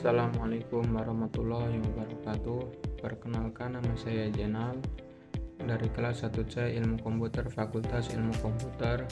Assalamualaikum warahmatullahi wabarakatuh. Perkenalkan, nama saya Jenal dari kelas 1C Ilmu Komputer Fakultas Ilmu Komputer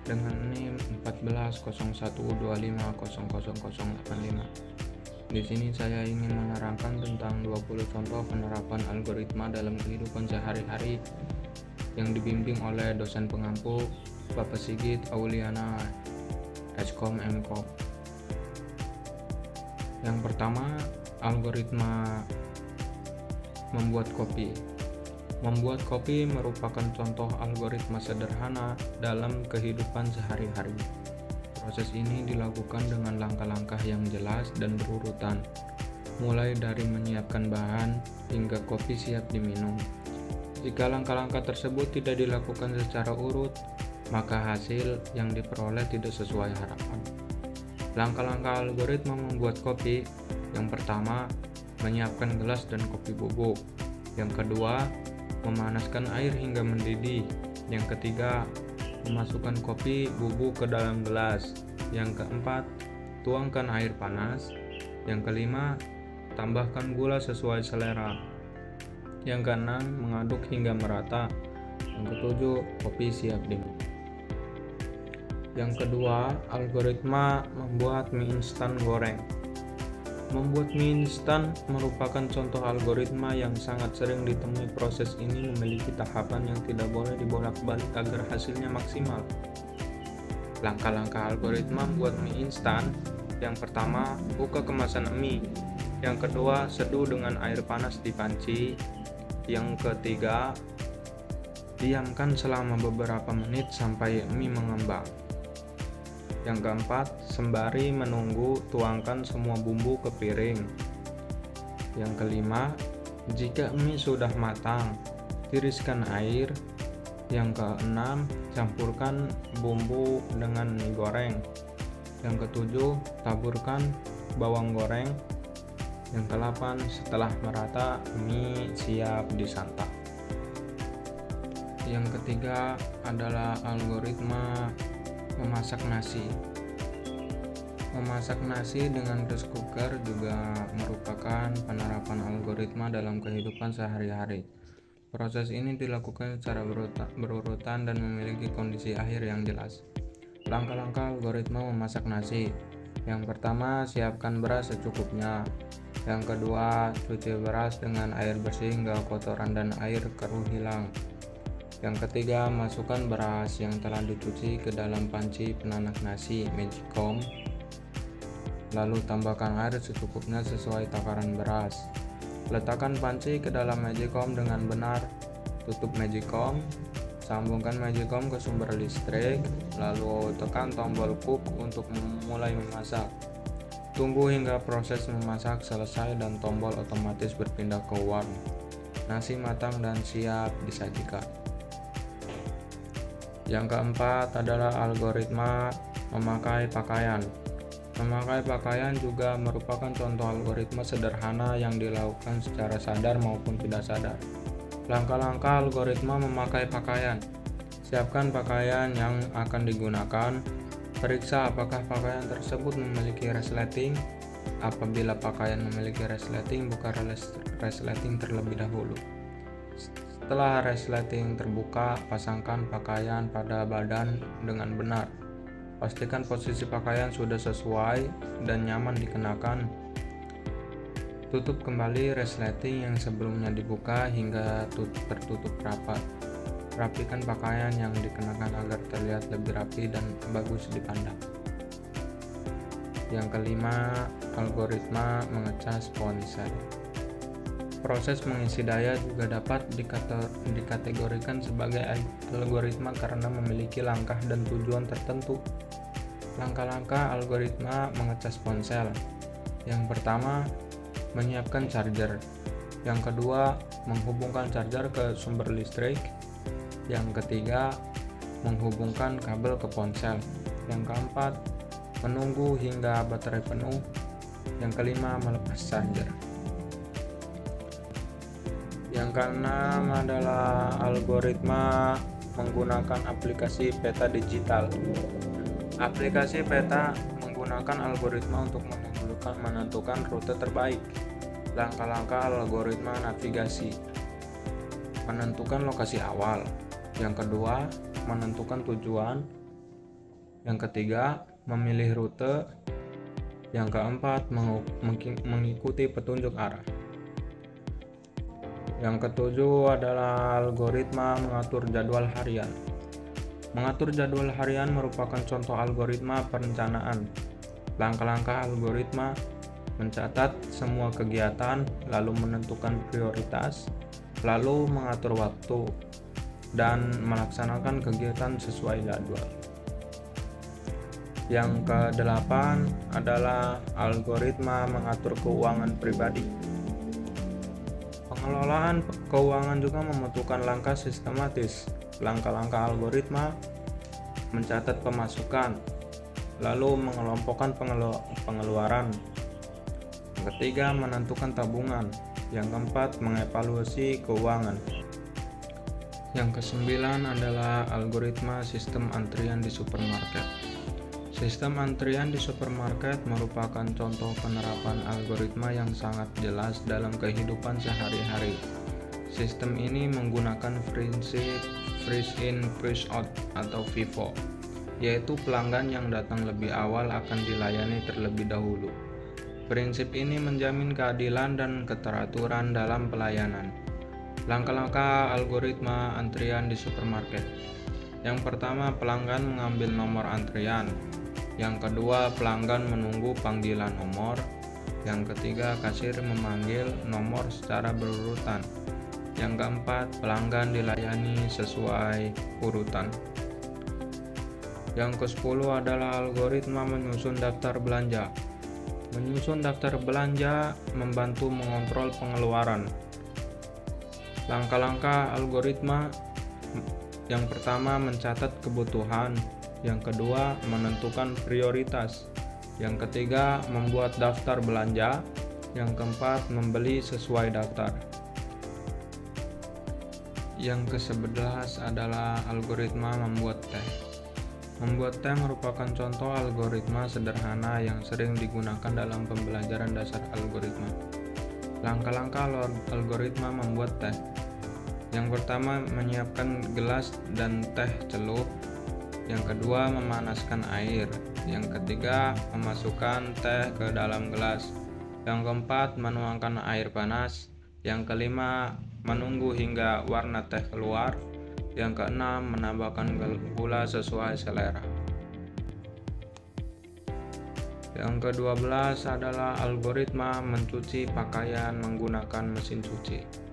dengan NIM 140125000085. Di sini saya ingin menerangkan tentang 20 contoh penerapan algoritma dalam kehidupan sehari-hari yang dibimbing oleh dosen pengampu Bapak Sigit Auliana Eskom Mkom. Yang pertama, algoritma membuat kopi. Membuat kopi merupakan contoh algoritma sederhana dalam kehidupan sehari-hari. Proses ini dilakukan dengan langkah-langkah yang jelas dan berurutan, mulai dari menyiapkan bahan hingga kopi siap diminum. Jika langkah-langkah tersebut tidak dilakukan secara urut, maka hasil yang diperoleh tidak sesuai harapan. Langkah-langkah algoritma membuat kopi: yang pertama, menyiapkan gelas dan kopi bubuk. Yang kedua, memanaskan air hingga mendidih. Yang ketiga, memasukkan kopi bubuk ke dalam gelas. Yang keempat, tuangkan air panas. Yang kelima, tambahkan gula sesuai selera. Yang keenam, mengaduk hingga merata. Yang ketujuh, kopi siap diminum. Yang kedua, algoritma membuat mie instan goreng. Membuat mie instan merupakan contoh algoritma yang sangat sering ditemui. Proses ini memiliki tahapan yang tidak boleh dibolak-balik agar hasilnya maksimal. Langkah-langkah algoritma membuat mie instan: yang pertama, buka kemasan mie. Yang kedua, seduh dengan air panas di panci. Yang ketiga, diamkan selama beberapa menit sampai mie mengembang. Yang keempat, sembari menunggu, tuangkan semua bumbu ke piring. Yang kelima, jika mie sudah matang, tiriskan air. Yang keenam, campurkan bumbu dengan mie goreng. Yang ketujuh, taburkan bawang goreng. Yang kedelapan, setelah merata, mie siap disantap. Yang ketiga adalah algoritma memasak nasi. Memasak nasi dengan rice cooker juga merupakan penerapan algoritma dalam kehidupan sehari-hari. Proses ini dilakukan secara berurutan dan memiliki kondisi akhir yang jelas. Langkah-langkah algoritma memasak nasi: yang pertama, siapkan beras secukupnya. Yang kedua, cuci beras dengan air bersih hingga kotoran dan air keruh hilang. Yang ketiga, masukkan beras yang telah dicuci ke dalam panci penanak nasi Magicom. Lalu tambahkan air secukupnya sesuai takaran beras. Letakkan panci ke dalam Magicom dengan benar. Tutup Magicom. Sambungkan Magicom ke sumber listrik. Lalu tekan tombol cook untuk mulai memasak. Tunggu hingga proses memasak selesai dan tombol otomatis berpindah ke warm. Nasi matang dan siap disajikan. Yang keempat adalah algoritma memakai pakaian. Memakai pakaian juga merupakan contoh algoritma sederhana yang dilakukan secara sadar maupun tidak sadar. Langkah-langkah algoritma memakai pakaian: siapkan pakaian yang akan digunakan. Periksa apakah pakaian tersebut memiliki resleting. Apabila pakaian memiliki resleting, buka resleting terlebih dahulu. Setelah resleting terbuka, pasangkan pakaian pada badan dengan benar. Pastikan posisi pakaian sudah sesuai dan nyaman dikenakan. Tutup kembali resleting yang sebelumnya dibuka hingga tertutup rapat. Rapikan pakaian yang dikenakan agar terlihat lebih rapi dan bagus dipandang. Yang kelima, algoritma mengecas ponsel. Proses mengisi daya juga dapat dikategorikan sebagai algoritma karena memiliki langkah dan tujuan tertentu. Langkah-langkah algoritma mengecas ponsel: yang pertama, menyiapkan charger. Yang kedua, menghubungkan charger ke sumber listrik. Yang ketiga, menghubungkan kabel ke ponsel. Yang keempat, menunggu hingga baterai penuh. Yang kelima, melepas charger. Yang keenam adalah algoritma menggunakan aplikasi peta digital. Aplikasi peta menggunakan algoritma untuk menentukan menentukan rute terbaik. Langkah-langkah algoritma navigasi: menentukan lokasi awal. Yang kedua, menentukan tujuan. Yang ketiga, memilih rute. Yang keempat, mengikuti petunjuk arah. Yang ketujuh adalah algoritma mengatur jadwal harian. Mengatur jadwal harian merupakan contoh algoritma perencanaan. Langkah-langkah algoritma: mencatat semua kegiatan, lalu menentukan prioritas, lalu mengatur waktu, dan melaksanakan kegiatan sesuai jadwal. Yang kedelapan adalah algoritma mengatur keuangan pribadi. Pengelolaan keuangan juga membutuhkan langkah sistematis. Langkah-langkah algoritma: mencatat pemasukan, lalu mengelompokkan pengeluaran. Yang ketiga, menentukan tabungan. Yang keempat, mengevaluasi keuangan. Yang kesembilan adalah algoritma sistem antrian di supermarket. Sistem antrian di supermarket merupakan contoh penerapan algoritma yang sangat jelas dalam kehidupan sehari-hari. Sistem ini menggunakan prinsip freeze in, freeze out atau FIFO, yaitu pelanggan yang datang lebih awal akan dilayani terlebih dahulu. Prinsip ini menjamin keadilan dan keteraturan dalam pelayanan. Langkah-langkah algoritma antrian di supermarket: yang pertama, pelanggan mengambil nomor antrian. Yang kedua, pelanggan menunggu panggilan nomor. Yang ketiga, kasir memanggil nomor secara berurutan. Yang keempat, pelanggan dilayani sesuai urutan. Yang ke-10 adalah algoritma menyusun daftar belanja. Menyusun daftar belanja membantu mengontrol pengeluaran. Langkah-langkah algoritma: yang pertama, mencatat kebutuhan. Yang kedua, menentukan prioritas. Yang ketiga, membuat daftar belanja. Yang keempat, membeli sesuai daftar. Yang ke-11 adalah algoritma membuat teh. Membuat teh merupakan contoh algoritma sederhana yang sering digunakan dalam pembelajaran dasar algoritma. Langkah-langkah algoritma membuat teh: yang pertama, menyiapkan gelas dan teh celup. Yang kedua, memanaskan air. Yang ketiga, memasukkan teh ke dalam gelas. Yang keempat, menuangkan air panas. Yang kelima, menunggu hingga warna teh keluar. Yang keenam, menambahkan gula sesuai selera. Yang ke-12 adalah algoritma mencuci pakaian menggunakan mesin cuci.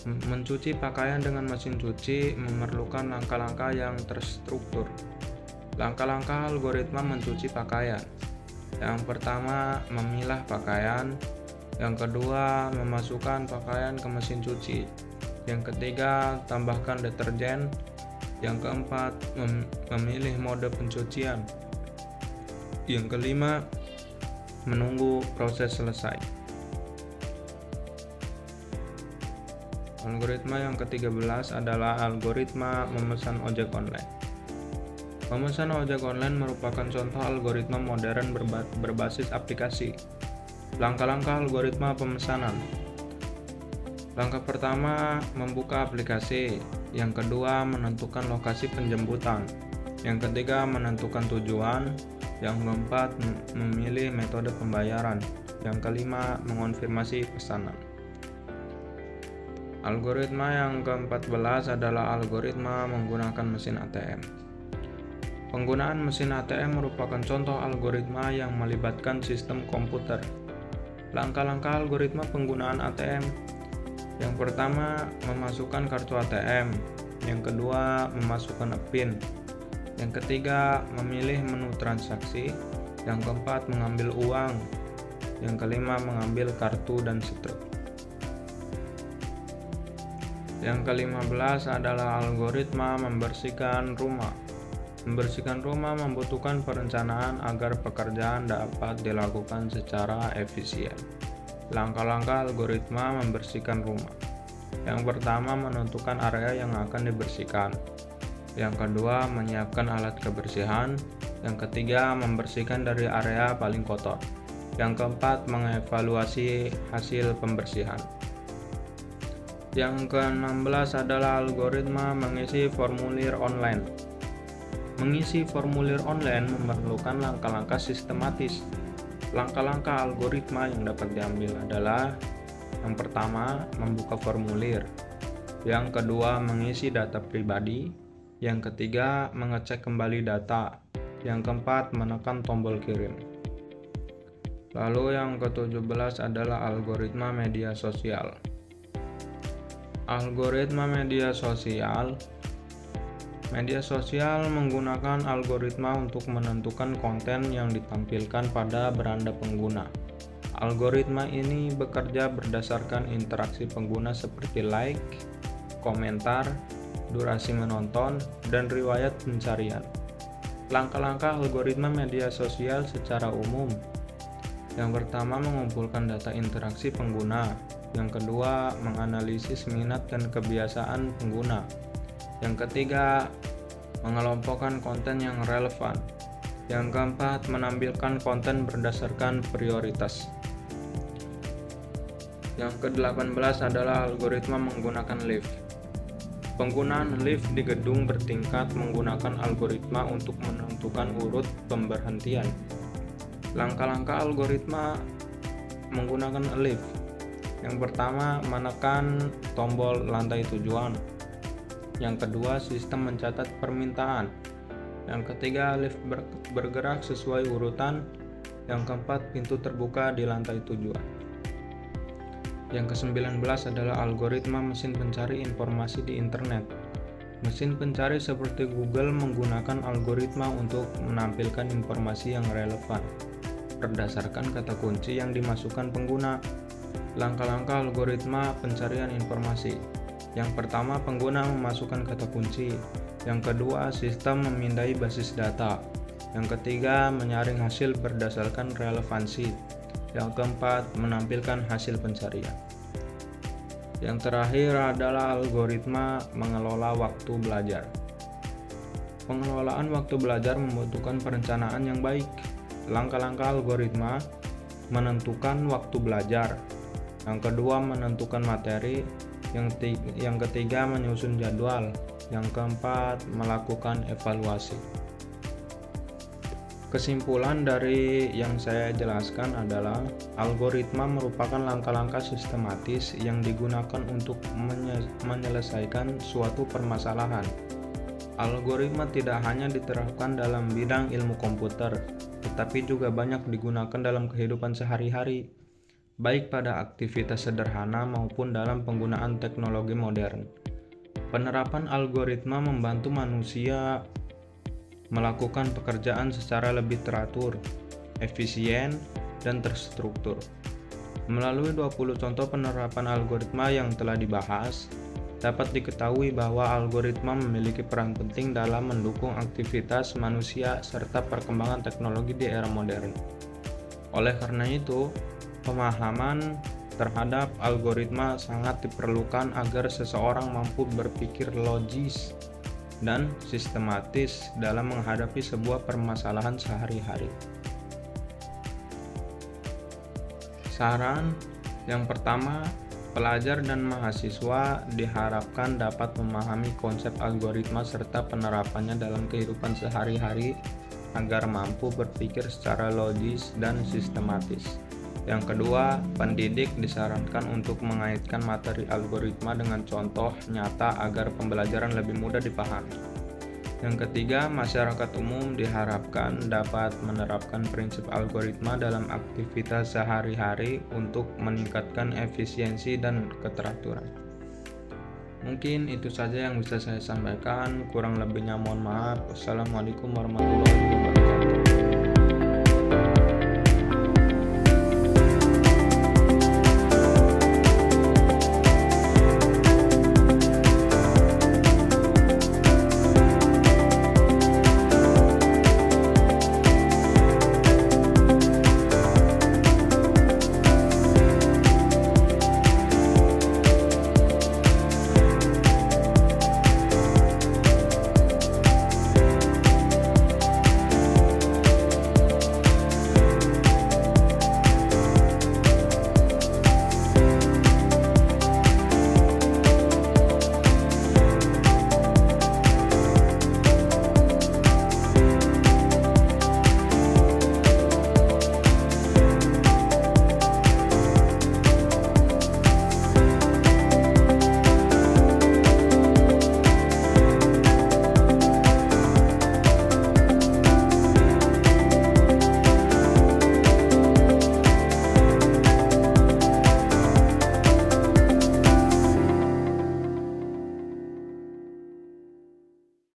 Mencuci pakaian dengan mesin cuci memerlukan langkah-langkah yang terstruktur. Langkah-langkah algoritma mencuci pakaian: yang pertama, memilah pakaian. Yang kedua, memasukkan pakaian ke mesin cuci. Yang ketiga, tambahkan deterjen. Yang keempat, memilih mode pencucian. Yang kelima, menunggu proses selesai. Algoritma yang ke-13 adalah algoritma memesan ojek online. Memesan ojek online merupakan contoh algoritma modern berbasis aplikasi. Langkah-langkah algoritma pemesanan: langkah pertama, membuka aplikasi. Yang kedua, menentukan lokasi penjemputan. Yang ketiga, menentukan tujuan. Yang keempat, memilih metode pembayaran. Yang kelima, mengonfirmasi pesanan. Algoritma yang ke-14 adalah algoritma menggunakan mesin ATM. Penggunaan mesin ATM merupakan contoh algoritma yang melibatkan sistem komputer. Langkah-langkah algoritma penggunaan ATM: yang pertama, memasukkan kartu ATM. Yang kedua, memasukkan PIN. Yang ketiga, memilih menu transaksi. Yang keempat, mengambil uang. Yang kelima, mengambil kartu dan struk. Yang ke-15 adalah algoritma membersihkan rumah. Membersihkan rumah membutuhkan perencanaan agar pekerjaan dapat dilakukan secara efisien. Langkah-langkah algoritma membersihkan rumah: yang pertama, menentukan area yang akan dibersihkan. Yang kedua, menyiapkan alat kebersihan. Yang ketiga, membersihkan dari area paling kotor. Yang keempat, mengevaluasi hasil pembersihan. Yang ke-16 adalah algoritma mengisi formulir online. Mengisi formulir online memerlukan langkah-langkah sistematis. Langkah-langkah algoritma yang dapat diambil adalah: yang pertama, membuka formulir. Yang kedua, mengisi data pribadi. Yang ketiga, mengecek kembali data. Yang keempat, menekan tombol kirim. Lalu yang ke-17 adalah algoritma media sosial. Algoritma media sosial menggunakan algoritma untuk menentukan konten yang ditampilkan pada beranda pengguna. Algoritma ini bekerja berdasarkan interaksi pengguna seperti like, komentar, durasi menonton, dan riwayat pencarian. Langkah-langkah algoritma media sosial secara umum. Yang pertama, mengumpulkan data interaksi pengguna. Yang kedua, menganalisis minat dan kebiasaan pengguna. Yang ketiga, mengelompokkan konten yang relevan. Yang keempat, menampilkan konten berdasarkan prioritas. Yang ke-18 adalah algoritma menggunakan lift. Penggunaan lift di gedung bertingkat menggunakan algoritma untuk menentukan urut pemberhentian. Langkah-langkah algoritma menggunakan lift. Yang pertama, menekan tombol lantai tujuan. Yang kedua, sistem mencatat permintaan. Yang ketiga, lift bergerak sesuai urutan. Yang keempat, pintu terbuka di lantai tujuan. Yang ke-19 adalah algoritma mesin pencari informasi di internet. Mesin pencari seperti Google menggunakan algoritma untuk menampilkan informasi yang relevan berdasarkan kata kunci yang dimasukkan pengguna. Langkah-langkah algoritma pencarian informasi. Yang pertama, pengguna memasukkan kata kunci. Yang kedua, sistem memindai basis data. Yang ketiga, menyaring hasil berdasarkan relevansi. Yang keempat, menampilkan hasil pencarian. Yang terakhir adalah algoritma mengelola waktu belajar. Pengelolaan waktu belajar membutuhkan perencanaan yang baik. Langkah-langkah algoritma: menentukan waktu belajar. Yang kedua, menentukan materi. Yang ketiga, menyusun jadwal. Yang keempat, melakukan evaluasi. Kesimpulan dari yang saya jelaskan adalah algoritma merupakan langkah-langkah sistematis yang digunakan untuk menyelesaikan suatu permasalahan. Algoritma tidak hanya diterapkan dalam bidang ilmu komputer, tetapi juga banyak digunakan dalam kehidupan sehari-hari, baik pada aktivitas sederhana maupun dalam penggunaan teknologi modern. Penerapan algoritma membantu manusia melakukan pekerjaan secara lebih teratur, efisien, dan terstruktur. Melalui 20 contoh penerapan algoritma yang telah dibahas, dapat diketahui bahwa algoritma memiliki peran penting dalam mendukung aktivitas manusia serta perkembangan teknologi di era modern. Oleh karena itu, pemahaman terhadap algoritma sangat diperlukan agar seseorang mampu berpikir logis dan sistematis dalam menghadapi sebuah permasalahan sehari-hari. Saran yang pertama, pelajar dan mahasiswa diharapkan dapat memahami konsep algoritma serta penerapannya dalam kehidupan sehari-hari agar mampu berpikir secara logis dan sistematis. Yang kedua, pendidik disarankan untuk mengaitkan materi algoritma dengan contoh nyata agar pembelajaran lebih mudah dipahami. Yang ketiga, masyarakat umum diharapkan dapat menerapkan prinsip algoritma dalam aktivitas sehari-hari untuk meningkatkan efisiensi dan keteraturan. Mungkin itu saja yang bisa saya sampaikan, kurang lebihnya mohon maaf. Wassalamualaikum warahmatullahi wabarakatuh.